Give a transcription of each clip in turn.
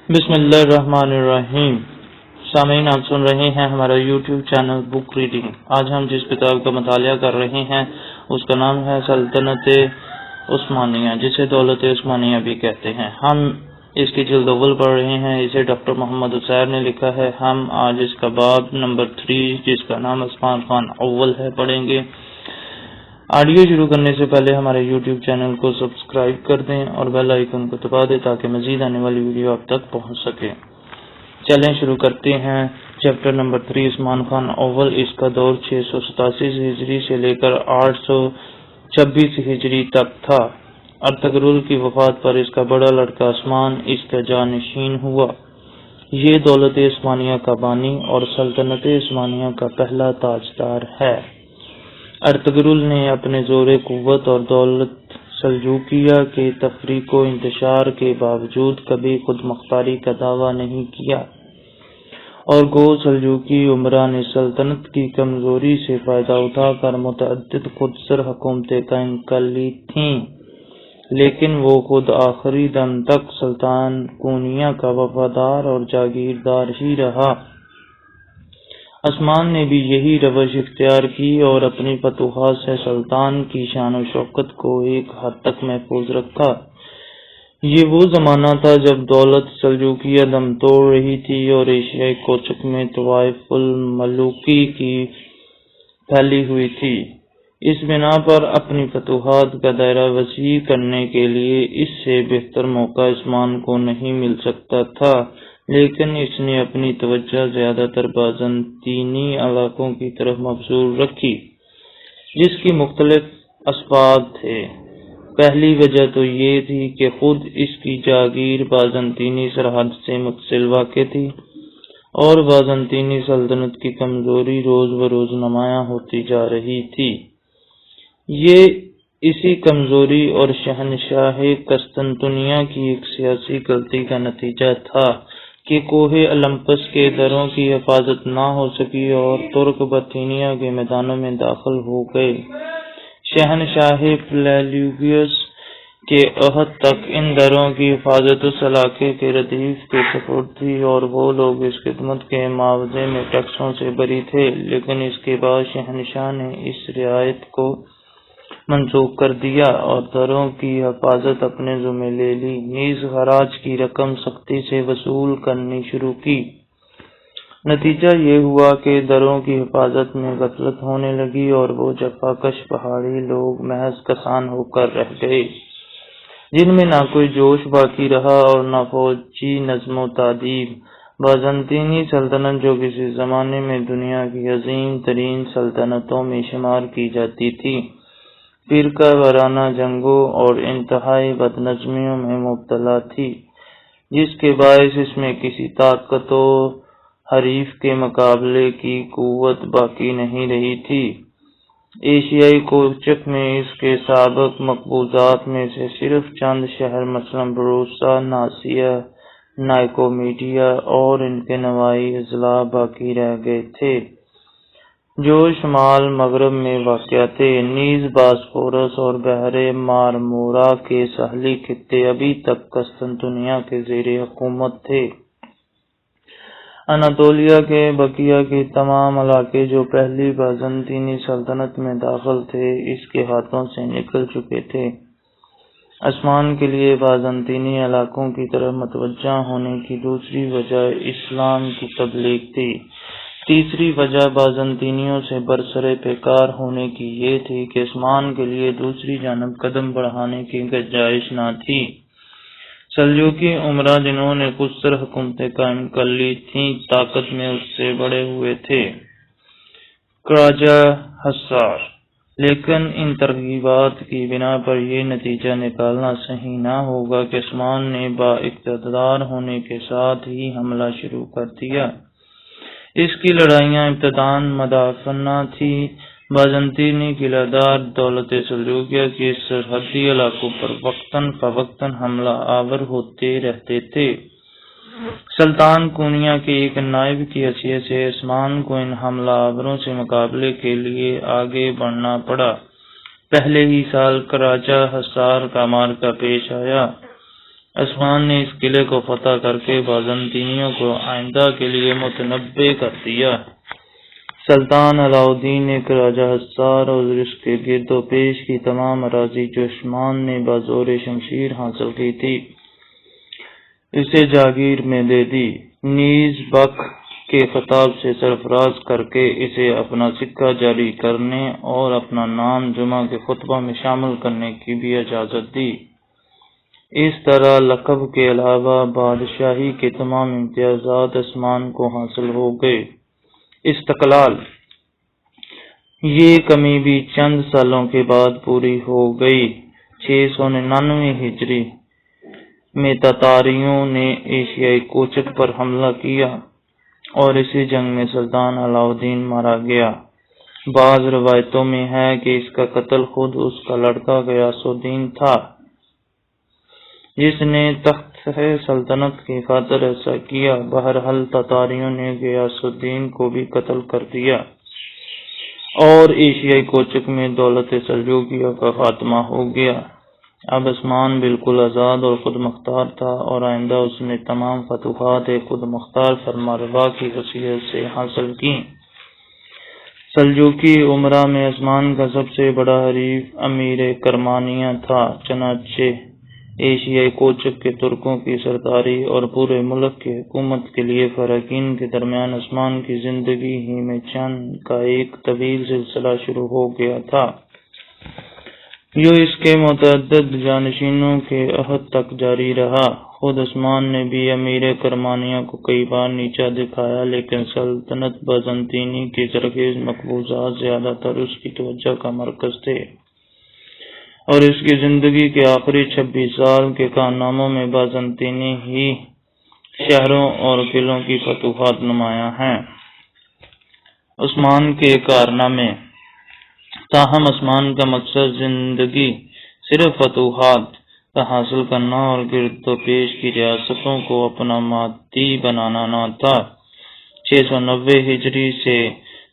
بسم اللہ الرحمن الرحیم۔ سامعین، آپ سن رہے ہیں ہمارا یوٹیوب چینل بک ریڈنگ۔ آج ہم جس کتاب کا مطالعہ کر رہے ہیں اس کا نام ہے سلطنت عثمانیہ، جسے دولت عثمانیہ بھی کہتے ہیں۔ ہم اس کی جلد اول پڑھ رہے ہیں، اسے ڈاکٹر محمد عثیر نے لکھا ہے۔ ہم آج اس کا باب نمبر 3 جس کا نام عثمان خان اول ہے پڑھیں گے۔ آڈیو شروع کرنے سے پہلے ہمارے یوٹیوب چینل کو سبسکرائب کر دیں اور بیل آئیکن کو دبا دیں تاکہ مزید آنے والی ویڈیو آپ تک پہنچ سکے۔ چلیں شروع کرتے ہیں۔ چیپٹر نمبر 3 عثمان خان اول۔ اس کا دور 687 ہجری سے لے کر 826 ہجری تک تھا۔ ارطغرل کی وفات پر اس کا بڑا لڑکا عثمان اس کا جانشین ہوا۔ یہ دولت عثمانیہ کا بانی اور سلطنت عثمانیہ کا پہلا تاجدار ہے۔ ارطغرل نے اپنے زور قوت اور دولت سلجوقیہ کے تفریق و انتشار کے باوجود کبھی خود مختاری کا دعویٰ نہیں کیا، اور گو سلجوقی عمرا نے سلطنت کی کمزوری سے فائدہ اٹھا کر متعدد خودسر حکومتیں قائم کر لی تھیں، لیکن وہ خود آخری دم تک سلطان کونیا کا وفادار اور جاگیردار ہی رہا۔ عثمان نے بھی یہی روش اختیار کی اور اپنی فتوحات سے سلطان کی شان و شوکت کو ایک حد تک محفوظ رکھا۔ یہ وہ زمانہ تھا جب دولت سلجوقیہ دم توڑ رہی تھی اور ایشیائی کوچک میں طوائف الملوکی کی پھیلی ہوئی تھی۔ اس بنا پر اپنی فتوحات کا دائرہ وسیع کرنے کے لیے اس سے بہتر موقع عثمان کو نہیں مل سکتا تھا، لیکن اس نے اپنی توجہ زیادہ تر بازنطینی علاقوں کی طرف مبذول رکھی، جس کی مختلف اسباب تھے۔ پہلی وجہ تو یہ تھی کہ خود اس کی جاگیر بازنطینی سرحد سے متصل واقع تھی، اور بازنطینی سلطنت کی کمزوری روز بروز نمایاں ہوتی جا رہی تھی۔ یہ اسی کمزوری اور شہنشاہ قسطنطنیہ کی ایک سیاسی غلطی کا نتیجہ تھا کہ کوہ اولمپس کے دروں کی حفاظت نہ ہو سکی اور ترک بطینیہ کے میدانوں میں داخل ہو گئے۔ شہنشاہ پیلاگیوس کے عہد تک ان دروں کی حفاظت اس علاقے کے ردیف کے سپرد تھی اور وہ لوگ اس خدمت کے معاوضے میں ٹیکسوں سے بری تھے، لیکن اس کے بعد شہنشاہ نے اس رعایت کو منسوخ کر دیا اور دروں کی حفاظت اپنے ذمہ لے لی، نیز خراج کی رقم سختی سے وصول کرنی شروع کی۔ نتیجہ یہ ہوا کہ دروں کی حفاظت میں غفلت ہونے لگی اور وہ جفاکش پہاڑی لوگ محض کسان ہو کر رہ گئے، جن میں نہ کوئی جوش باقی رہا اور نہ فوجی نظم و تادیب۔ بازنطینی سلطنت، جو کسی زمانے میں دنیا کی عظیم ترین سلطنتوں میں شمار کی جاتی تھی، فرقہ وارانہ جنگوں اور انتہائی بدنظمیوں میں مبتلا تھی، جس کے باعث اس میں کسی طاقت و حریف کے مقابلے کی قوت باقی نہیں رہی تھی۔ ایشیائی کوچک میں اس کے سابق مقبوضات میں سے صرف چند شہر مثلاً بروسا، ناسیا، نائکومیڈیا اور ان کے نواحی اضلاع باقی رہ گئے تھے، جو شمال مغرب میں واقع تھے۔ نیز باسفورس اور بحر مارمورا کے ساحلی خطے ابھی تک قسطنطنیہ کے زیر حکومت تھے۔ اناطولیہ کے بقیہ کے تمام علاقے جو پہلی بازنطینی سلطنت میں داخل تھے، اس کے ہاتھوں سے نکل چکے تھے۔ عثمان کے لیے بازنطینی علاقوں کی طرف متوجہ ہونے کی دوسری وجہ اسلام کی تبلیغ تھی۔ تیسری وجہ بازنطینیوں سے برسر پیکار ہونے کی یہ تھی کہ عثمان کے لیے دوسری جانب قدم بڑھانے کی گنجائش نہ تھی۔ سلجوقی عمرا جنہوں نے خودسر حکومتیں قائم کر لی تھیں، طاقت میں اس سے بڑے ہوئے تھے، قراجہ حصار، لیکن ان ترغیبات کی بنا پر یہ نتیجہ نکالنا صحیح نہ ہوگا کہ عثمان نے با اقتدار ہونے کے ساتھ ہی حملہ شروع کر دیا۔ اس کی لڑائیاں ابتداً مدافعانہ تھیں۔ بازنطینی قلعہ دار دولت سلجوقیہ کے سرحدی علاقوں پر وقتاً فوقتاً حملہ آور ہوتے رہتے تھے۔ سلطان کونیا کے ایک نائب کی حیثیت سے عثمان کو ان حملہ آوروں سے مقابلے کے لیے آگے بڑھنا پڑا۔ پہلے ہی سال قراجہ حصار کا معرکہ پیش آیا۔ عثمان نے اس قلعے کو فتح کر کے بازنطینیوں کو آئندہ کے لیے متنبع کر دیا۔ سلطان علاء الدین ایک راجہ حصار اور اس کے گرد و پیش کی تمام اراضی جو عثمان نے بازور شمشیر حاصل کی تھی اسے جاگیر میں دے دی، نیز بک کے خطاب سے سرفراز کر کے اسے اپنا سکہ جاری کرنے اور اپنا نام جمعہ کے خطبہ میں شامل کرنے کی بھی اجازت دی۔ اس طرح لقب کے علاوہ بادشاہی کے تمام امتیازات عثمان کو حاصل ہو گئے۔ استقلال، یہ کمی بھی چند سالوں کے بعد پوری ہو گئی۔ 699 ہجری میں تاتاریوں نے ایشیائی کوچک پر حملہ کیا اور اسی جنگ میں سلطان علاء الدین مارا گیا۔ بعض روایتوں میں ہے کہ اس کا قتل خود اس کا لڑکا غیاث الدین تھا، جس نے تخت سلطنت کی خاطر ایسا کیا۔ بہرحال تاتاریوں نے غیاث الدین کو بھی قتل کر دیا اور ایشیائی کوچک میں دولت سلجوقیہ کا خاتمہ ہو گیا۔ اب عثمان بالکل آزاد اور خود مختار تھا اور آئندہ اس نے تمام فتوحات خود مختار فرمانروا کی حیثیت سے حاصل کی۔ سلجوقی امراء میں عثمان کا سب سے بڑا حریف امیر کرمانیہ تھا، چنانچہ ایشیائی کوچک کے ترکوں کی سرداری اور پورے ملک کی حکومت کے لیے فراقین کے درمیان عثمان کی زندگی ہی میں جنگ کا ایک طویل سلسلہ شروع ہو گیا تھا، جو اس کے متعدد جانشینوں کے عہد تک جاری رہا۔ خود عثمان نے بھی امیر کرمانیہ کو کئی بار نیچا دکھایا، لیکن سلطنت بازنطینی کی زرخیز مقبوضات زیادہ تر اس کی توجہ کا مرکز تھے، اور اس کی زندگی کے آخری 26 سال کے کارناموں میں بازنطینی ہی شہروں اور قلعوں کی فتوحات نمایاں ہیں۔ عثمان کے کارنامے، تاہم عثمان کا مقصد زندگی صرف فتوحات کا حاصل کرنا اور گرد و پیش کی ریاستوں کو اپنا مادی بنانا نہ تھا۔ 690 ہجری سے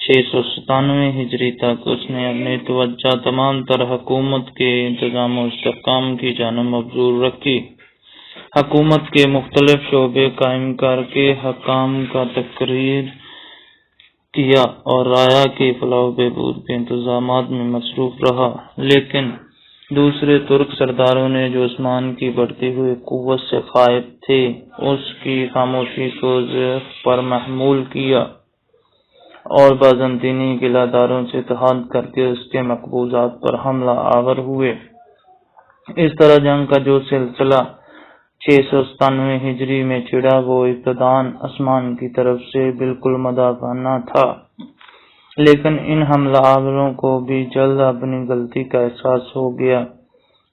697 ہجری تک اس نے اپنی توجہ تمام تر حکومت کے انتظام و استحکام کی جانب مبذول رکھی۔ حکومت کے مختلف شعبے قائم کر کے حکام کا تقریر کیا اور رعایا کی فلاح و بہبود کے انتظامات میں مصروف رہا، لیکن دوسرے ترک سرداروں نے جو عثمان کی بڑھتی ہوئی قوت سے خائف تھے اس کی خاموشی کو ضعف پر محمول کیا اور بازنطینی قلعہ داروں سے اتحاد کر کے اس کے مقبوضات پر حملہ آور ہوئے۔ اس طرح جنگ کا جو سلسلہ 697 ہجری میں چھڑا وہ ابتداً عثمان کی طرف سے بالکل مدافعانہ تھا، لیکن ان حملہ آوروں کو بھی جلد اپنی غلطی کا احساس ہو گیا۔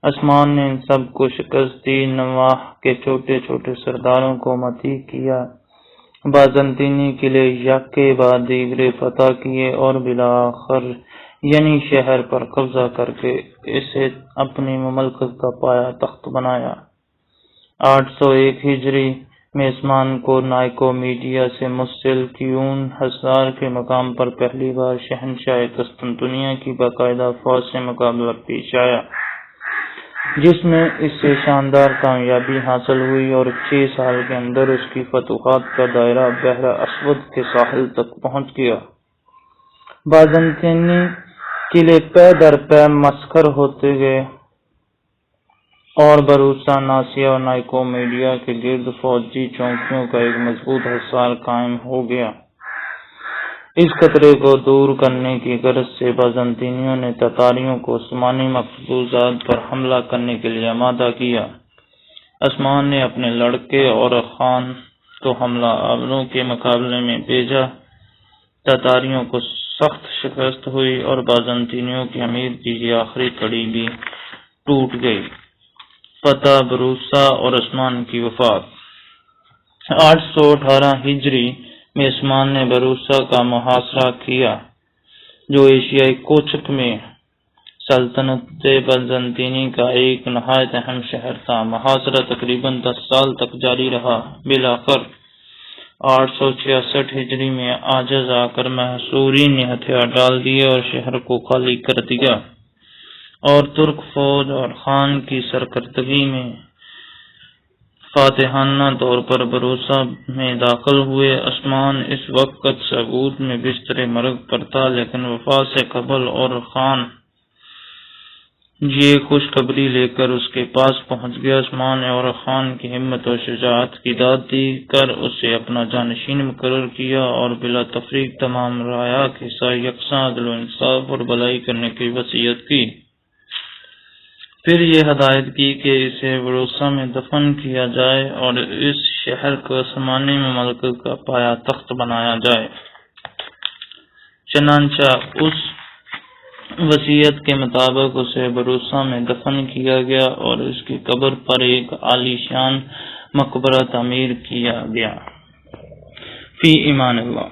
عثمان نے ان سب کو شکست دی، نواح کے چھوٹے چھوٹے سرداروں کو مطیع کیا، بازنطینی قلعے یک کے بعد دیگرے فتح کیے اور بالآخر یعنی شہر پر قبضہ کر کے اسے اپنی مملکت کا پایہ تخت بنایا۔ 801 ہجری میں عثمان کو نائکومیڈیا سے متصل کیون حصار کے مقام پر پہلی بار شہنشاہ قسطنطنیہ کی باقاعدہ فوج سے مقابلہ پیش آیا، جس میں اس سے شاندار کامیابی حاصل ہوئی اور 6 سال کے اندر اس کی فتوحات کا دائرہ بحر اسود کے ساحل تک پہنچ گیا۔ بازنطینی قلعے پے در پے مسخر ہوتے گئے اور بروسا، ناسیا اور نائکومیڈیا کے گرد فوجی چوکیوں کا ایک مضبوط حصار قائم ہو گیا۔ اس خطرے کو دور کرنے کی غرض سے بازنطینیوں نے تاتاریوں کو عثمانی مقبوضات پر حملہ کرنے کے لیے آمادہ کیا۔ عثمان نے اپنے لڑکے اور خان کو حملہ آوروں کے مقابلے میں بھیجا۔ تاتاریوں کو سخت شکست ہوئی اور بازنطینیوں کی امیر کی یہ آخری کڑی بھی ٹوٹ گئی۔ فتح بروسا اور عثمان کی وفات۔ 818 ہجری میں عثمان نے بروسا کا محاصرہ کیا، جو ایشیائی کوچک میں سلطنت بازنطینی کا ایک نہایت اہم شہر تھا۔ محاصرہ تقریباً 10 سال تک جاری رہا۔ بالآخر 866 ہجری میں عاجز آ کر محصورین نے ہتھیار ڈال دیے اور شہر کو خالی کر دیا، اور ترک فوج اور خان کی سرکردگی میں فاتحانہ طور پر بروسہ میں داخل ہوئے۔ عثمان اس وقت سعود میں بستر مرگ پر تھا، لیکن وفات سے قبل اور خان یہ خوشخبری لے کر اس کے پاس پہنچ گیا۔ عثمان نے اور خان کی ہمت و شجاعت کی داد دی کر اسے اپنا جانشین مقرر کیا اور بلا تفریق تمام رعایا کے ساتھ یکساں عدل و انصاف اور بھلائی کرنے کی وصیت کی۔ پھر یہ ہدایت کی کہ اسے بروسہ میں دفن کیا جائے اور اس شہر کو آسمانی مملکت کا پایہ تخت بنایا جائے۔ چنانچہ اس وصیت کے مطابق اسے بروسہ میں دفن کیا گیا اور اس کی قبر پر ایک عالی شان مقبرہ تعمیر کیا گیا۔ فی امان اللہ۔